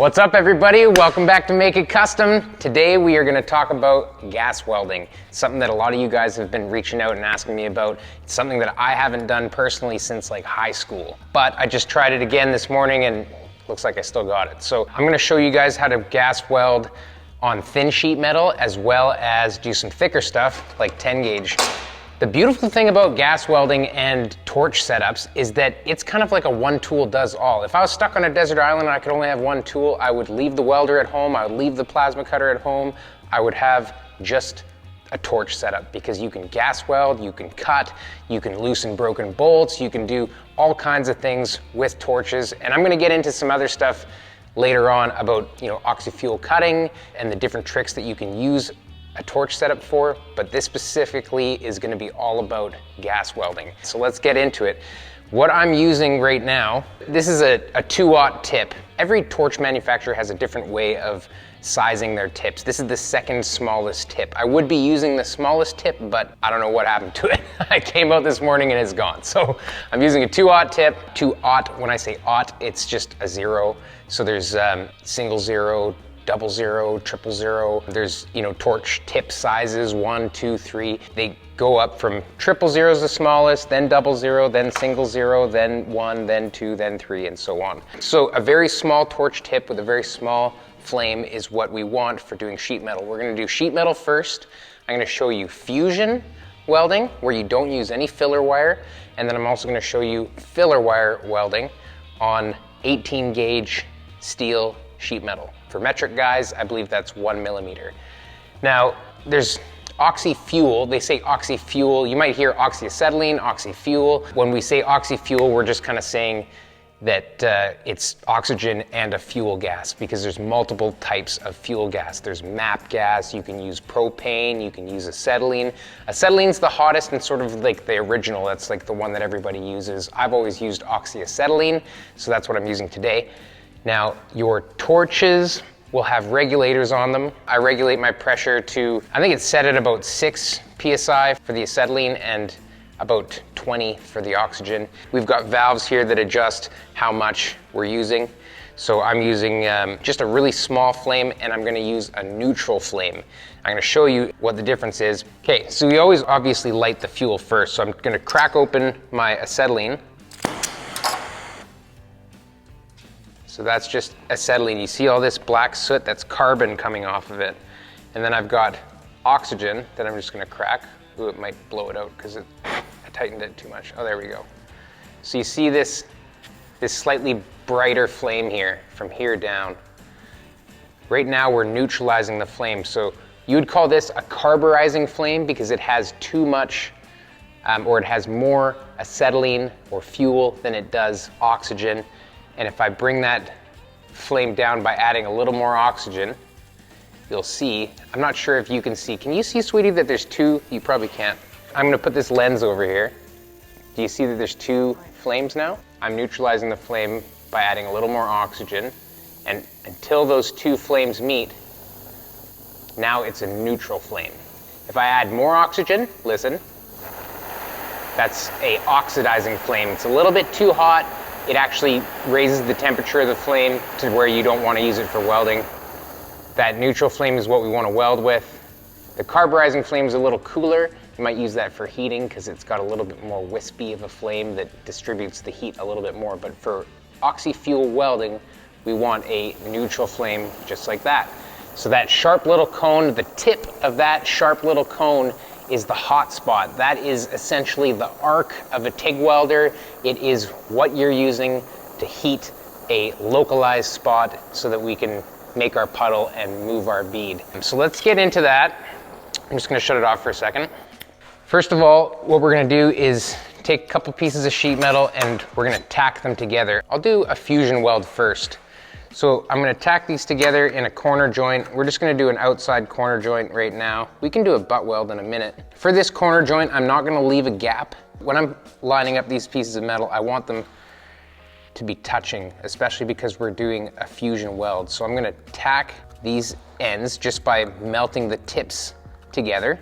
What's up everybody? Welcome back to Make It Kustom. Today we are going to talk about gas welding. It's something that a lot of you guys have been reaching out and asking me about. It's something that I haven't done personally since like high school. But I just tried it again this morning and looks like I still got it. So I'm going to show you guys how to gas weld on thin sheet metal as well as do some thicker stuff like 10 gauge. The beautiful thing about gas welding and torch setups is that it's kind of like a one tool does all. If I was stuck on a desert island and I could only have one tool, I would leave the welder at home, I would leave the plasma cutter at home, I would have just a torch setup because you can gas weld, you can cut, you can loosen broken bolts, you can do all kinds of things with torches. And I'm gonna get into some other stuff later on about, oxy-fuel cutting and the different tricks that you can use a torch setup for, but this specifically is going to be all about gas welding. So let's get into it. What I'm using right now, this is a 2-aught tip. Every torch manufacturer has a different way of sizing their tips. This is the second smallest tip. I would be using the smallest tip, but I don't know what happened to it. I came out this morning and it's gone. So I'm using a 2-aught tip. 2-aught, when I say aught, it's just a zero. So there's single zero, double zero, triple zero. There's, torch tip sizes, 1, 2, 3. They go up from triple zero is the smallest, then double zero, then single zero, then 1, then 2, then 3, and so on. So a very small torch tip with a very small flame is what we want for doing sheet metal. We're gonna do sheet metal first. I'm gonna show you fusion welding, where you don't use any filler wire. And then I'm also gonna show you filler wire welding on 18 gauge steel sheet metal. For metric guys, I believe that's 1 millimeter. Now, there's oxy-fuel. They say oxy-fuel. You might hear oxy-acetylene, oxy-fuel. When we say oxy-fuel, we're just kind of saying that it's oxygen and a fuel gas because there's multiple types of fuel gas. There's MAP gas, you can use propane, you can use acetylene. Acetylene's the hottest and sort of like the original. That's like the one that everybody uses. I've always used oxy-acetylene, so that's what I'm using today. Now, your torches will have regulators on them. I regulate my pressure to, I think it's set at about 6 PSI for the acetylene and about 20 for the oxygen. We've got valves here that adjust how much we're using. So I'm using just a really small flame and I'm gonna use a neutral flame. I'm gonna show you what the difference is. Okay, so we always obviously light the fuel first. So I'm gonna crack open my acetylene. So that's just acetylene. You see all this black soot, that's carbon coming off of it. And then I've got oxygen that I'm just gonna crack. Ooh, it might blow it out because I tightened it too much. Oh, there we go. So you see this slightly brighter flame here, from here down. Right now we're neutralizing the flame. So you would call this a carburizing flame because it has too much, or it has more acetylene or fuel than it does oxygen. And if I bring that flame down by adding a little more oxygen, you'll see, I'm not sure if you can see. Can you see, sweetie, that there's two? You probably can't. I'm gonna put this lens over here. Do you see that there's 2 flames now? I'm neutralizing the flame by adding a little more oxygen. And until those 2 flames meet, now it's a neutral flame. If I add more oxygen, listen, that's a oxidizing flame. It's a little bit too hot. It actually raises the temperature of the flame to where you don't want to use it for welding. That neutral flame is what we want to weld with. The carburizing flame is a little cooler. You might use that for heating because it's got a little bit more wispy of a flame that distributes the heat a little bit more. But for oxy-fuel welding, we want a neutral flame just like that. So that sharp little cone, the tip of that sharp little cone is the hot spot. That is essentially the arc of a TIG welder. It is what you're using to heat a localized spot so that we can make our puddle and move our bead. So let's get into that. I'm just gonna shut it off for a second. First of all, what we're gonna do is take a couple pieces of sheet metal and we're gonna tack them together. I'll do a fusion weld first. So I'm gonna tack these together in a corner joint. We're just gonna do an outside corner joint right now. We can do a butt weld in a minute. For this corner joint, I'm not gonna leave a gap. When I'm lining up these pieces of metal, I want them to be touching, especially because we're doing a fusion weld. So I'm gonna tack these ends just by melting the tips together.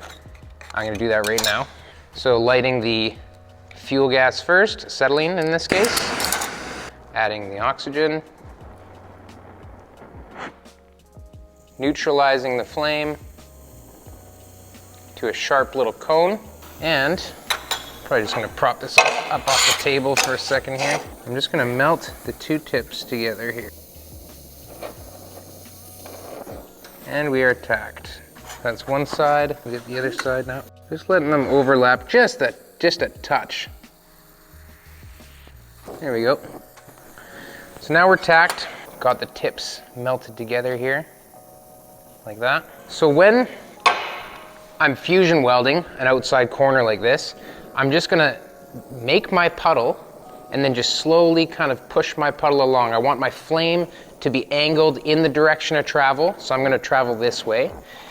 I'm gonna do that right now. So lighting the fuel gas first, acetylene in this case, adding the oxygen. neutralizing the flame to a sharp little cone. And probably just gonna prop this up off the table for a second here. I'm just gonna melt the two tips together here. And we are tacked. That's one side, we get the other side now. Just letting them overlap just a touch. There we go. So now we're tacked. Got the tips melted together here, like that. So when I'm fusion welding an outside corner like this, I'm just gonna make my puddle and then just slowly kind of push my puddle along. I want my flame to be angled in the direction of travel, so I'm gonna travel this way.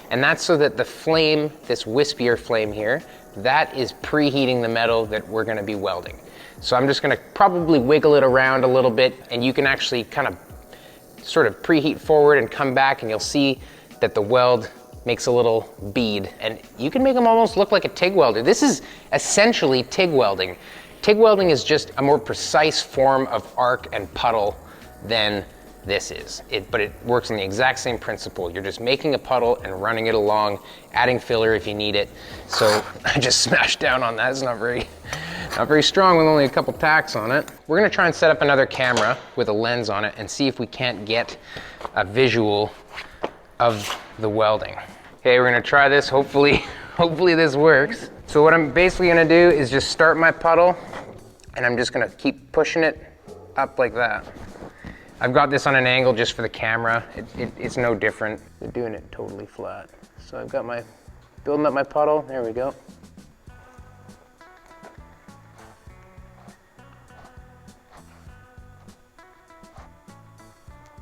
And that's so that the flame, this wispier flame here, that is preheating the metal that we're gonna be welding. So I'm just gonna probably wiggle it around a little bit, and you can actually kind of sort of preheat forward and come back, and you'll see that the weld makes a little bead, and you can make them almost look like a TIG welder. This is essentially TIG welding. TIG welding is just a more precise form of arc and puddle than this is. But it works on the exact same principle. You're just making a puddle and running it along, adding filler if you need it. So I just smashed down on that. It's not very strong with only a couple tacks on it. We're gonna try and set up another camera with a lens on it and see if we can't get a visual of the welding. Okay, we're gonna try this. Hopefully this works. So what I'm basically gonna do is just start my puddle, and I'm just gonna keep pushing it up like that. I've got this on an angle just for the camera. It's no different than doing it totally flat. So I've got my, building up my puddle, there we go.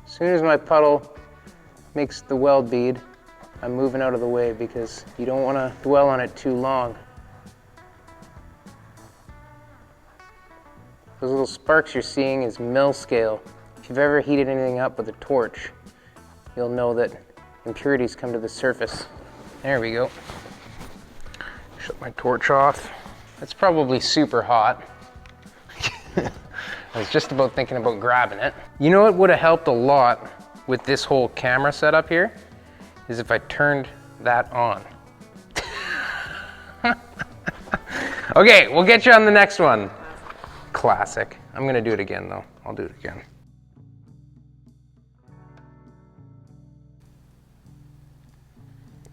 As soon as my puddle makes the weld bead, I'm moving out of the way because you don't want to dwell on it too long. Those little sparks you're seeing is mil scale. If you've ever heated anything up with a torch, you'll know that impurities come to the surface. There we go. Shut my torch off. It's probably super hot. I was just about thinking about grabbing it. You know what would have helped a lot with this whole camera setup here is if I turned that on. Okay, we'll get you on the next one. Classic. I'm gonna do it again though. I'll do it again.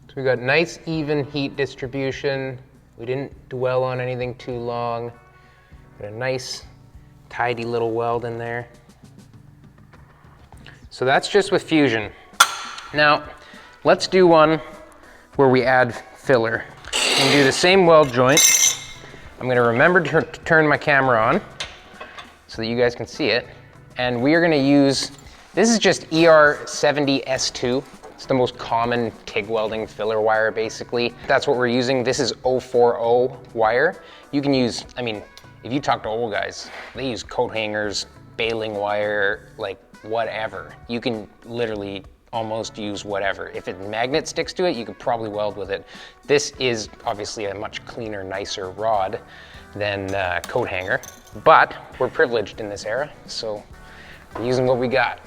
So we got nice even heat distribution. We didn't dwell on anything too long. Got a nice tidy little weld in there. So that's just with fusion. Now, let's do one where we add filler. And do the same weld joint. I'm gonna remember to turn my camera on so that you guys can see it. And we are gonna use, this is just ER70S2. It's the most common TIG welding filler wire, basically. That's what we're using. This is 040 wire. You can use, I mean, if you talk to old guys, they use coat hangers, baling wire, like whatever. You can literally almost use whatever. If a magnet sticks to it, you could probably weld with it. This is obviously a much cleaner, nicer rod than coat hanger, but we're privileged in this era, so we're using what we got.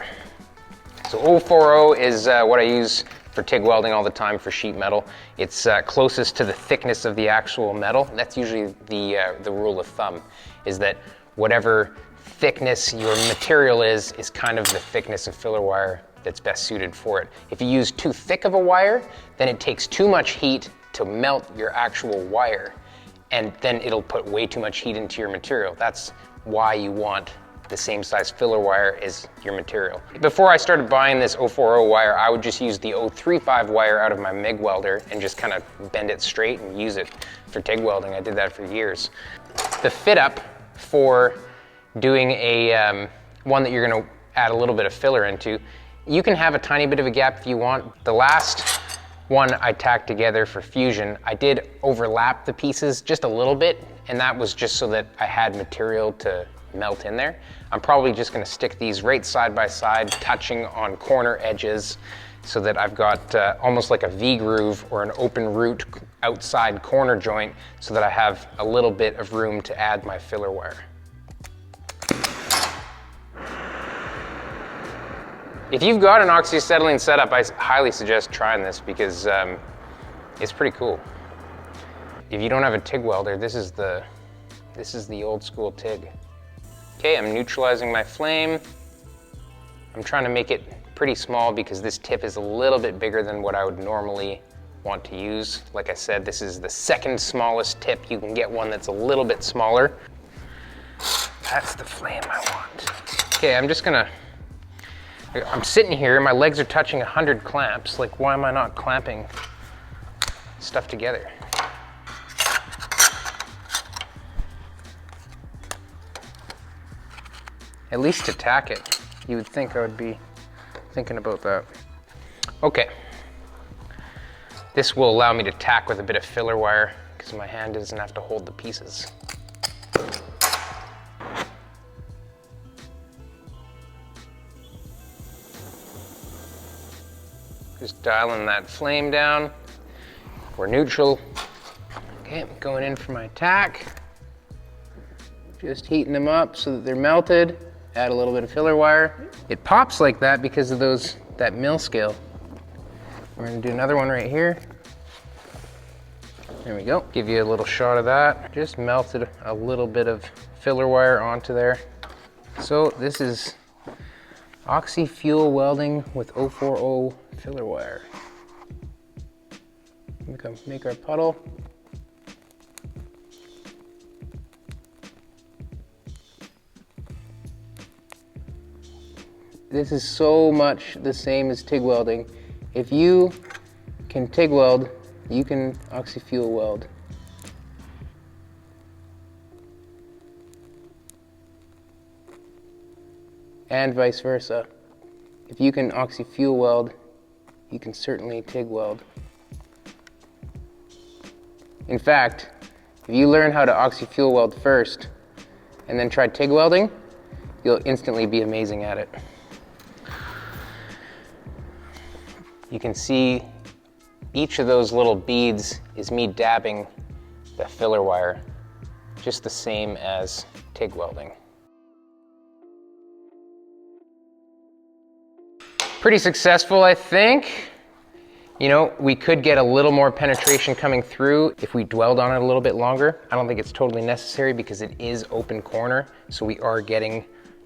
So 040 is what I use for TIG welding all the time for sheet metal. It's closest to the thickness of the actual metal. That's usually the rule of thumb, is that whatever thickness your material is kind of the thickness of filler wire that's best suited for it. If you use too thick of a wire, then it takes too much heat to melt your actual wire, and then it'll put way too much heat into your material. That's why you want the same size filler wire as your material. Before I started buying this 040 wire, I would just use the 035 wire out of my MIG welder and just kind of bend it straight and use it for TIG welding. I did that for years. The fit up for doing a one that you're gonna add a little bit of filler into, you can have a tiny bit of a gap if you want. The last one I tacked together for fusion, I did overlap the pieces just a little bit, and that was just so that I had material to melt in there. I'm probably just gonna stick these right side by side, touching on corner edges, so that I've got almost like a V-groove or an open root outside corner joint, so that I have a little bit of room to add my filler wire. If you've got an oxy-acetylene setup, I highly suggest trying this because it's pretty cool. If you don't have a TIG welder, this is the old school TIG. Okay, I'm neutralizing my flame. I'm trying to make it pretty small because this tip is a little bit bigger than what I would normally want to use. Like I said, this is the second smallest tip. You can get one that's a little bit smaller. That's the flame I want. Okay, I'm sitting here, my legs are touching 100 clamps. Like, why am I not clamping stuff together? At least to tack it. You would think I would be thinking about that. Okay. This will allow me to tack with a bit of filler wire because my hand doesn't have to hold the pieces. Just dialing that flame down. We're neutral. Okay, I'm going in for my tack. Just heating them up so that they're melted. Add a little bit of filler wire. It pops like that because of that mill scale. We're gonna do another one right here. There we go. Give you a little shot of that. Just melted a little bit of filler wire onto there. So this is Oxy fuel welding with 040 filler wire. Make our puddle. This is so much the same as TIG welding. If you can TIG weld, you can oxy fuel weld. And vice versa. If you can oxy fuel weld, you can certainly TIG weld. In fact, if you learn how to oxy fuel weld first and then try TIG welding, you'll instantly be amazing at it. You can see each of those little beads is me dabbing the filler wire, just the same as TIG welding. Pretty successful, I think. You know, we could get a little more penetration coming through if we dwelled on it a little bit longer. I don't think it's totally necessary because it is open corner, so we are getting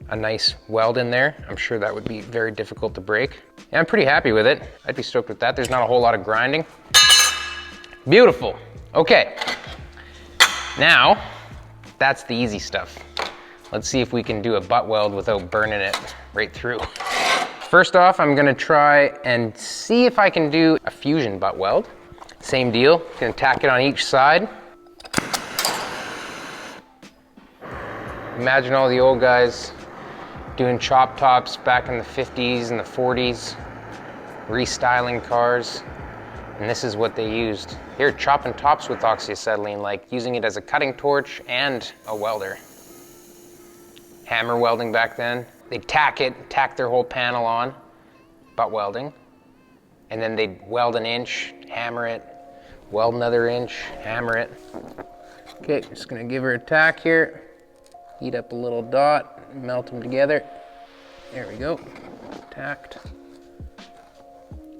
a nice weld in there. I'm sure that would be very difficult to break. And I'm pretty happy with it. I'd be stoked with that. There's not a whole lot of grinding. Beautiful. Okay. Now, that's the easy stuff. Let's see if we can do a butt weld without burning it right through. First off, I'm gonna try and see if I can do a fusion butt weld. Same deal, gonna tack it on each side. Imagine all the old guys doing chop tops back in the 50s and the 40s, restyling cars, and this is what they used. Here, chopping tops with oxy-acetylene, like using it as a cutting torch and a welder. Hammer welding back then. They'd tack their whole panel on, butt welding, and then they'd weld an inch, hammer it, weld another inch, hammer it. Okay, just gonna give her a tack here, heat up a little dot, melt them together. There we go, tacked.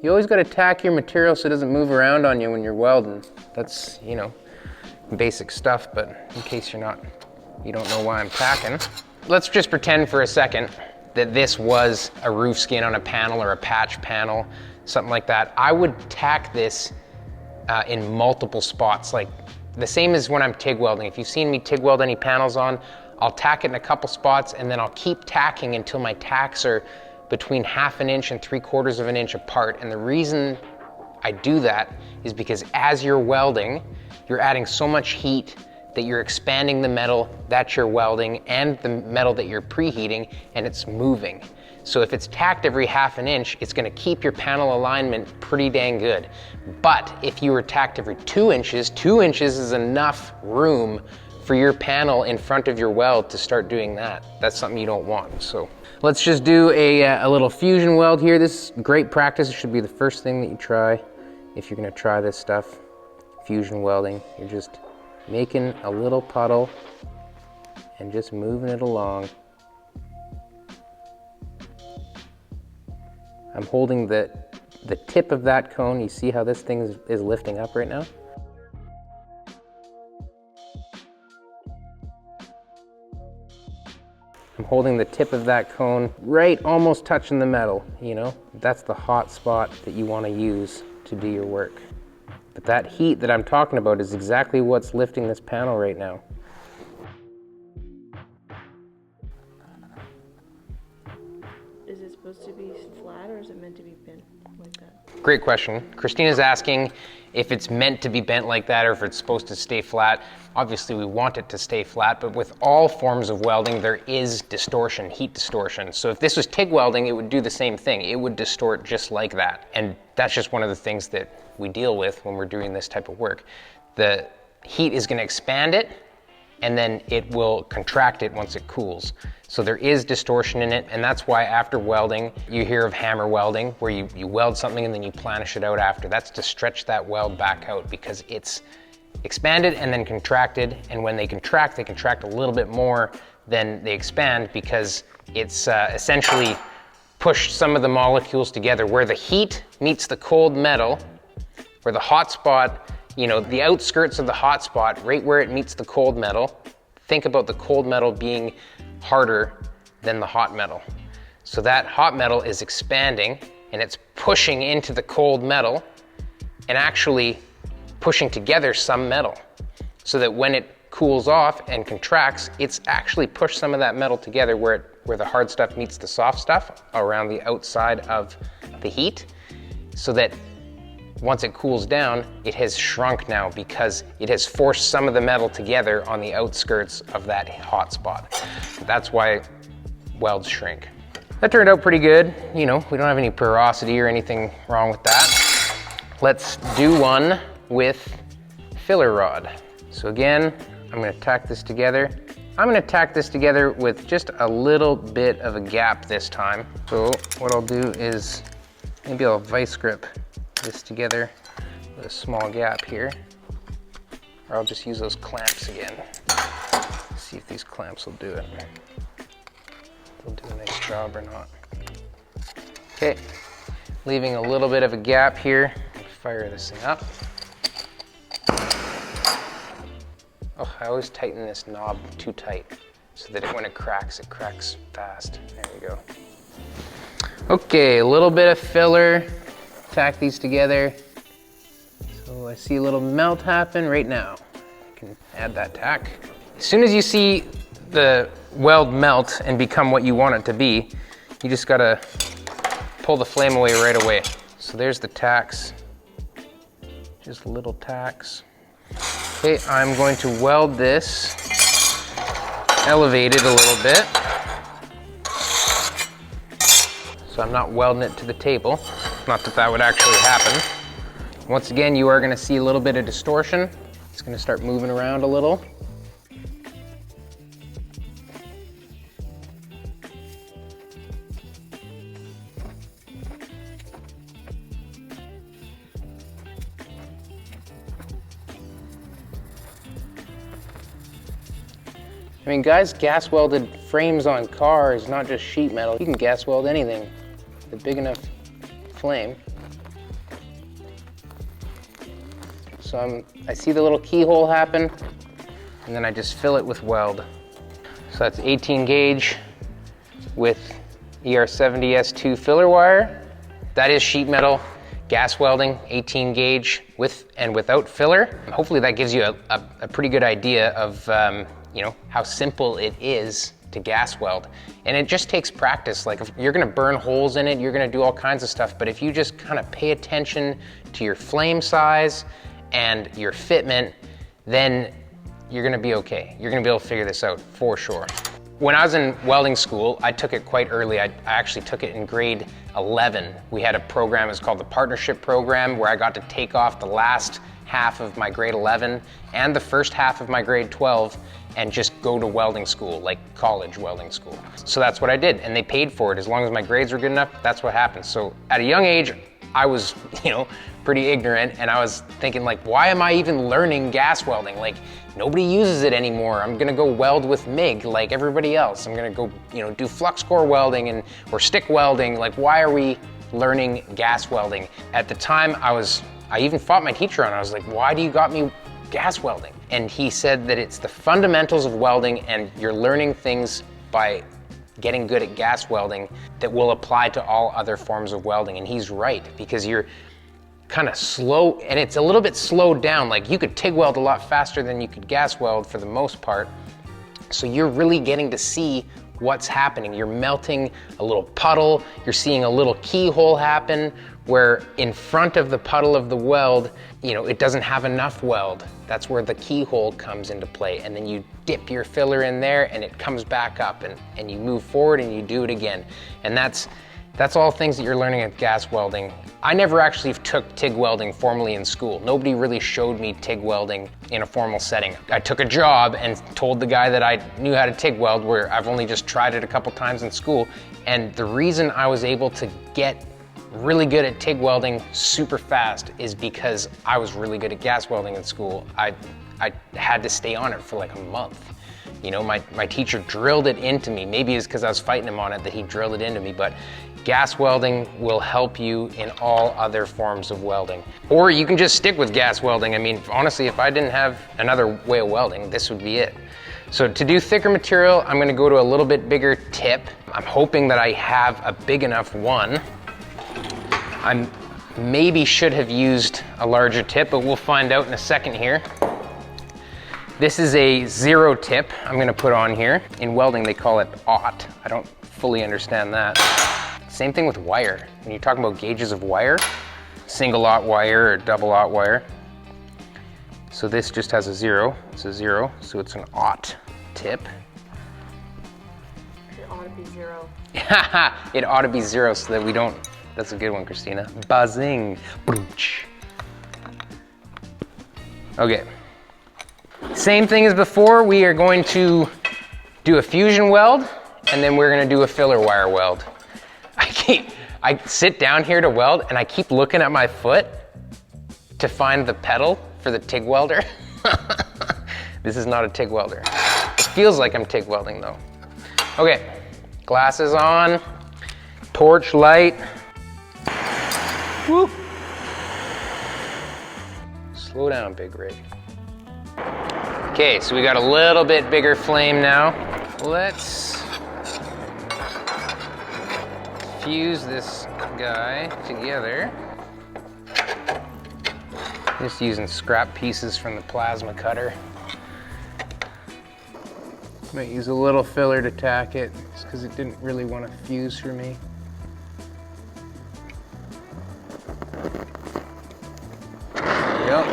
You always gotta tack your material so it doesn't move around on you when you're welding. That's, you know, basic stuff, but in case you don't know why I'm tacking. Let's just pretend for a second that this was a roof skin on a panel or a patch panel, something like that. I would tack this in multiple spots, like the same as when I'm TIG welding. If you've seen me TIG weld any panels on, I'll tack it in a couple spots and then I'll keep tacking until my tacks are between 1/2 inch and 3/4 of an inch apart. And the reason I do that is because as you're welding, you're adding so much heat that you're expanding the metal that you're welding and the metal that you're preheating, and it's moving. So if it's tacked every 1/2 inch, it's gonna keep your panel alignment pretty dang good. But if you were tacked every 2 inches, 2 inches is enough room for your panel in front of your weld to start doing that. That's something you don't want. So let's just do a little fusion weld here. This is great practice. It should be the first thing that you try if you're gonna try this stuff. Fusion welding, you're just making a little puddle and just moving it along. I'm holding the tip of that cone. You see how this thing is lifting up right now? I'm holding the tip of that cone right almost touching the metal, you know? That's the hot spot that you want to use to do your work. But that heat that I'm talking about is exactly what's lifting this panel right now. Is it supposed to be flat or is it meant to be bent like that? Great question. Christina's asking if it's meant to be bent like that or if it's supposed to stay flat. Obviously we want it to stay flat, but with all forms of welding there is distortion, heat distortion. So if this was TIG welding, it would do the same thing. It would distort just like that. And that's just one of the things that we deal with when we're doing this type of work. The heat is going to expand it, and then it will contract it once it cools. So there is distortion in it, and that's why after welding, you hear of hammer welding, where you weld something and then you planish it out after. That's to stretch that weld back out because it's expanded and then contracted, and when they contract a little bit more than they expand because it's essentially pushed some of the molecules together. Where the heat meets the cold metal, where the hot spot, you know, the outskirts of the hot spot, right where it meets the cold metal, think about the cold metal being harder than the hot metal. So that hot metal is expanding and it's pushing into the cold metal and actually pushing together some metal so that when it cools off and contracts, it's actually pushed some of that metal together where the hard stuff meets the soft stuff around the outside of the heat, so that once it cools down, it has shrunk now because it has forced some of the metal together on the outskirts of that hot spot. That's why welds shrink. That turned out pretty good. You know, we don't have any porosity or anything wrong with that. Let's do one with filler rod. So again, I'm gonna tack this together. I'm gonna tack this together with just a little bit of a gap this time. So what I'll do is maybe I'll vice grip this together with a small gap here, or I'll just use those clamps again. See if these clamps will do it. They'll do a nice job or not. Okay, leaving a little bit of a gap here. Fire this thing up. Oh, I always tighten this knob too tight so that when it cracks fast. There we go. Okay, a little bit of filler. Tack these together. So I see a little melt happen right now. I can add that tack. As soon as you see the weld melt and become what you want it to be, you just gotta pull the flame away right away. So there's the tacks, just little tacks. Okay, I'm going to weld this, elevated a little bit. So I'm not welding it to the table. Not that that would actually happen. Once again, you are gonna see a little bit of distortion. It's gonna start moving around a little. I mean, guys, gas welded frames on cars, not just sheet metal. You can gas weld anything with a big enough flame. So I see the little keyhole happen, and then I just fill it with weld. So that's 18 gauge with ER70S2 filler wire. That is sheet metal, gas welding, 18 gauge with and without filler. Hopefully that gives you a pretty good idea of you know, how simple it is to gas weld. And it just takes practice. Like, if you're gonna burn holes in it, you're gonna do all kinds of stuff, but if you just kind of pay attention to your flame size and your fitment, then you're gonna be okay. You're gonna be able to figure this out for sure. When I was in welding school, I took it quite early. I actually took it in grade 11. We had a program, it's called the partnership program, where I got to take off the last half of my grade 11 and the first half of my grade 12 and just go to welding school, like college welding school. So that's what I did, and they paid for it. As long as my grades were good enough, that's what happened. So at a young age, I was, you know, pretty ignorant, and I was thinking, like, why am I even learning gas welding? Like, nobody uses it anymore. I'm gonna go weld with MIG like everybody else. I'm gonna go, you know, do flux core welding or stick welding. Like, why are we learning gas welding. At the time, I even fought my teacher on it. I was like, why do you got me gas welding? And he said that it's the fundamentals of welding and you're learning things by getting good at gas welding that will apply to all other forms of welding. And he's right, because you're kind of slow, and it's a little bit slowed down. Like, you could TIG weld a lot faster than you could gas weld for the most part. So you're really getting to see what's happening. You're melting a little puddle, you're seeing a little keyhole happen where in front of the puddle of the weld, you know, it doesn't have enough weld. That's where the keyhole comes into play. And then you dip your filler in there and it comes back up, and you move forward and you do it again. And that's all things that you're learning at gas welding. I never actually took TIG welding formally in school. Nobody really showed me TIG welding in a formal setting. I took a job and told the guy that I knew how to TIG weld, where I've only just tried it a couple times in school. And the reason I was able to get really good at TIG welding super fast is because I was really good at gas welding in school. I had to stay on it for like a month. You know, my teacher drilled it into me. Maybe it's because I was fighting him on it that he drilled it into me, but gas welding will help you in all other forms of welding. Or you can just stick with gas welding. I mean, honestly, if I didn't have another way of welding, this would be it. So to do thicker material, I'm gonna go to a little bit bigger tip. I'm hoping that I have a big enough one. I maybe should have used a larger tip, but we'll find out in a second here. This is a 0 tip I'm gonna put on here. In welding, they call it aught. I don't fully understand that. Same thing with wire. When you're talking about gauges of wire, single aught wire or double aught wire. So this just has a 0. It's a 0, so it's an aught tip. It ought to be 0. It ought to be 0 so that we don't. That's a good one, Christina. Buzzing. Okay. Same thing as before, we are going to do a fusion weld, and then we're gonna do a filler wire weld. I sit down here to weld, and I keep looking at my foot to find the pedal for the TIG welder. This is not a TIG welder. It feels like I'm TIG welding though. Okay, glasses on, torch light. Woo. Slow down, big rig. Okay, so we got a little bit bigger flame now. Let's fuse this guy together. Just using scrap pieces from the plasma cutter. Might use a little filler to tack it, just because it didn't really want to fuse for me. Yep.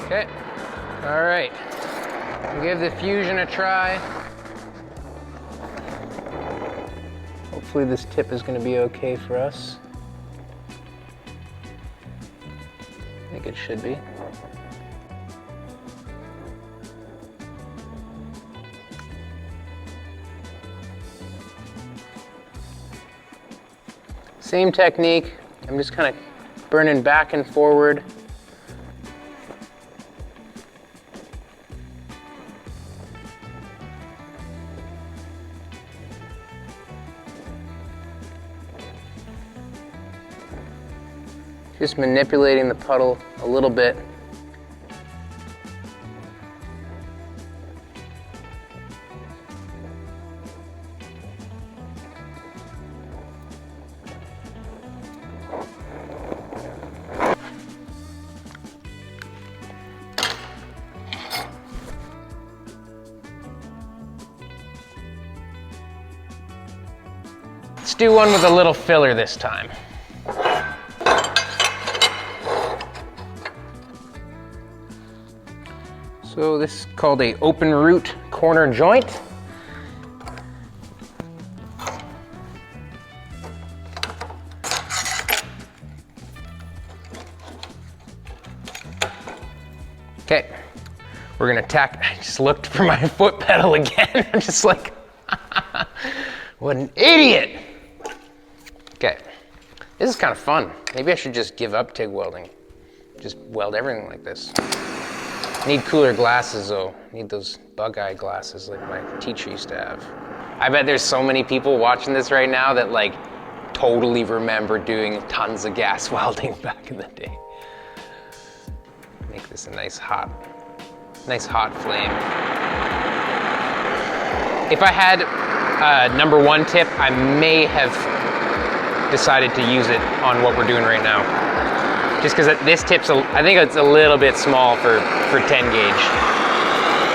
Okay, all right. We'll give the fusion a try. Hopefully this tip is going to be okay for us. I think it should be. Same technique. I'm just kind of burning back and forward. Just manipulating the puddle a little bit. Let's do one with a little filler this time. So this is called a open root corner joint. Okay, we're gonna tack. I just looked for my foot pedal again. I'm just like, what an idiot. Okay, This is kind of fun. Maybe I should just give up TIG welding. Just weld everything like this. Need cooler glasses though. Need those bug eye glasses like my teacher used to have. I bet there's so many people watching this right now that like totally remember doing tons of gas welding back in the day. Make this a nice hot flame. If I had #1 tip, I may have decided to use it on what we're doing right now. Just because this tip's, I think it's a little bit small for 10 gauge.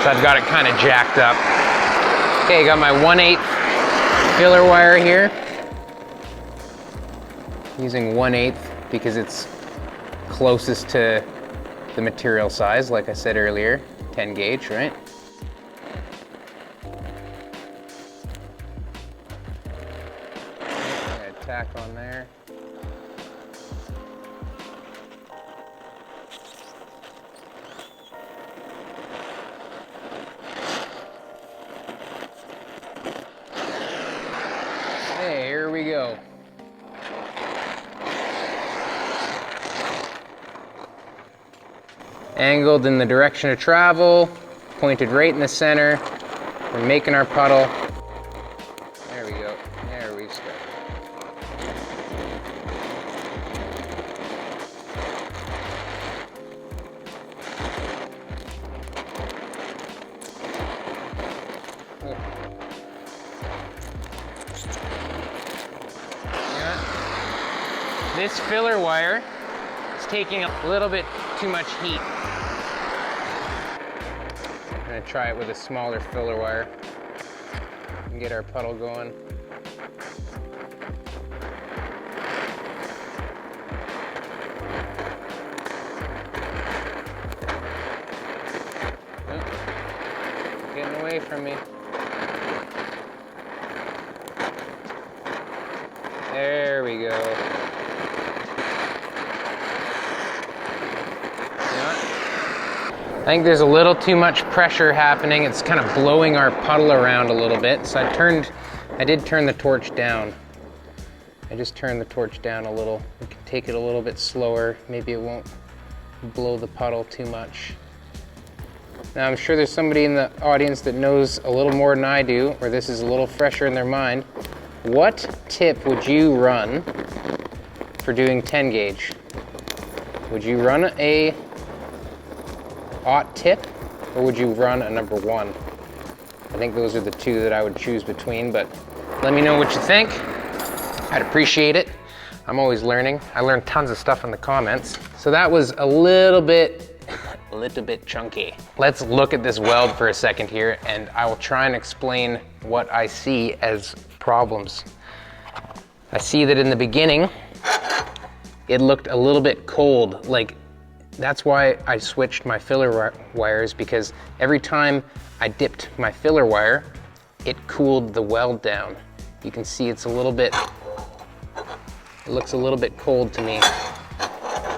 So I've got it kind of jacked up. Okay, got my 1/8 filler wire here. Using 1/8 because it's closest to the material size, like I said earlier, 10 gauge, right? Tack on there. Hey, here we go. Angled in the direction of travel, pointed right in the center. We're making our puddle. There we go. There we go. This filler wire is taking a little bit too much heat. I'm gonna try it with a smaller filler wire and get our puddle going. Oh, getting away from me. There we go. I think there's a little too much pressure happening. It's kind of blowing our puddle around a little bit. So I did turn the torch down. I just turned the torch down a little. We can take it a little bit slower. Maybe it won't blow the puddle too much. Now I'm sure there's somebody in the audience that knows a little more than I do, or this is a little fresher in their mind. What tip would you run for doing 10 gauge? Would you run a aught tip, or would you run a #1? I think those are the two that I would choose between, but let me know what you think. I'd appreciate it. I'm always learning. I learned tons of stuff in the comments. So that was a little bit chunky. Let's look at this weld for a second here, and I will try and explain what I see as problems. I see that in the beginning, it looked a little bit cold, like that's why I switched my filler wires, because every time I dipped my filler wire, it cooled the weld down. You can see it's a little bit, it looks a little bit cold to me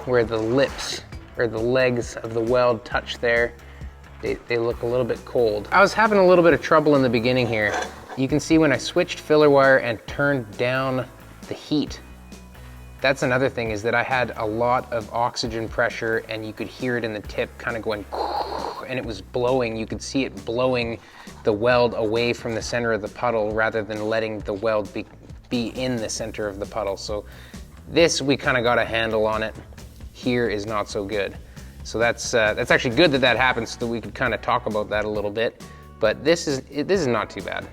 where the lips or the legs of the weld touch there. They look a little bit cold. I was having a little bit of trouble in the beginning here. You can see when I switched filler wire and turned down the heat, that's another thing, is that I had a lot of oxygen pressure and you could hear it in the tip kind of going, and it was blowing. You could see it blowing the weld away from the center of the puddle rather than letting the weld be in the center of the puddle. So this, we kind of got a handle on it. Here is not so good. So that's actually good that that happened, so that we could kind of talk about that a little bit. But this is not too bad.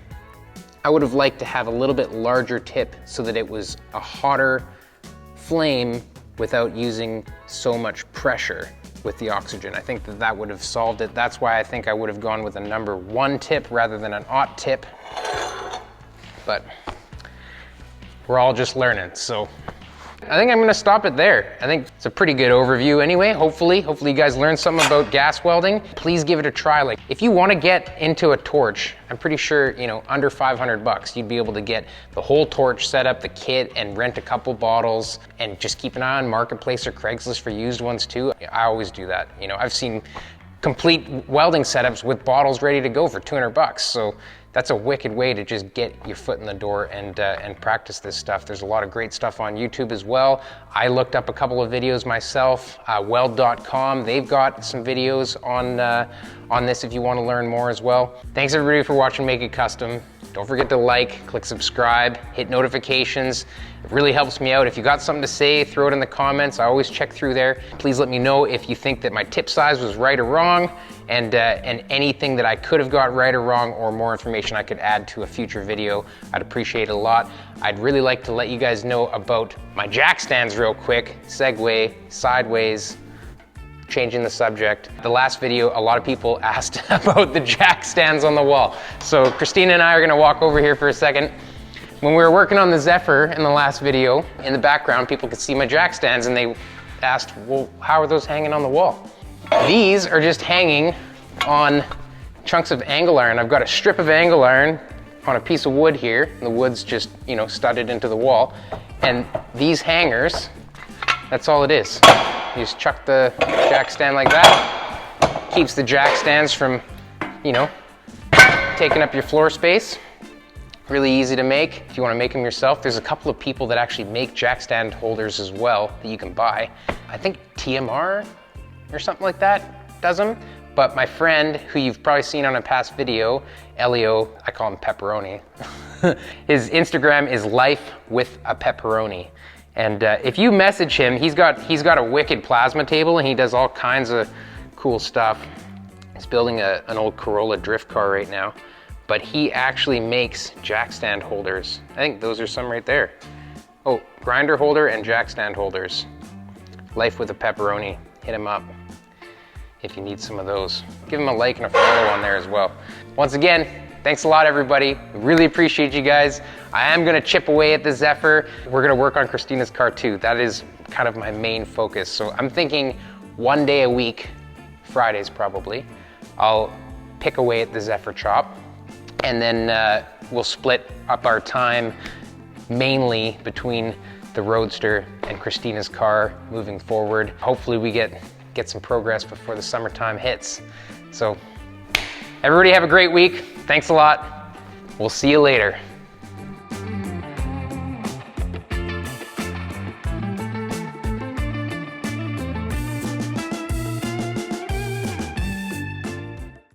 I would have liked to have a little bit larger tip so that it was a hotter flame without using so much pressure with the oxygen. I think that would have solved it. That's why I think I would have gone with a #1 tip rather than an aught tip. But we're all just learning, so I think I'm gonna stop it there. I think it's a pretty good overview anyway. Hopefully you guys learned something about gas welding. Please give it a try. Like, if you wanna get into a torch, I'm pretty sure, you know, under 500 bucks, you'd be able to get the whole torch, set up the kit, and rent a couple bottles, and just keep an eye on Marketplace or Craigslist for used ones too. I always do that. You know, I've seen complete welding setups with bottles ready to go for 200 bucks. So that's a wicked way to just get your foot in the door and practice this stuff. There's a lot of great stuff on YouTube as well. I looked up a couple of videos myself. Weld.com, they've got some videos on this if you want to learn more as well. Thanks everybody for watching Make It Kustom. Don't forget to like, click subscribe, hit notifications. It really helps me out. If you got something to say, throw it in the comments. I always check through there. Please let me know if you think that my tip size was right or wrong, and anything that I could have got right or wrong, or more information I could add to a future video. I'd appreciate it a lot. I'd really like to let you guys know about my jack stands real quick. Segue, sideways, changing the subject. The last video, a lot of people asked about the jack stands on the wall. So Christina and I are gonna walk over here for a second. When we were working on the Zephyr in the last video, in the background, people could see my jack stands and they asked, well, how are those hanging on the wall? These are just hanging on chunks of angle iron. I've got a strip of angle iron on a piece of wood here. And the wood's just, you know, studded into the wall. And these hangers, that's all it is. You just chuck the jack stand like that. Keeps the jack stands from, you know, taking up your floor space. Really easy to make if you want to make them yourself. There's a couple of people that actually make jack stand holders as well that you can buy. I think TMR or something like that does them. But my friend, who you've probably seen on a past video, Elio, I call him Pepperoni. His Instagram is Life with a Pepperoni. And if you message him, he's got a wicked plasma table and he does all kinds of cool stuff. He's building an old Corolla drift car right now, but he actually makes jack stand holders. I think those are some right there. Oh, grinder holder and jack stand holders. Life with a Pepperoni, hit him up if you need some of those. Give him a like and a follow on there as well. Once again, thanks a lot, everybody. Really appreciate you guys. I am gonna chip away at the Zephyr. We're gonna work on Christina's car too. That is kind of my main focus. So I'm thinking one day a week, Fridays probably, I'll pick away at the Zephyr chop, and then we'll split up our time mainly between the Roadster and Christina's car moving forward. Hopefully we get some progress before the summertime hits. So everybody have a great week. Thanks a lot. We'll see you later.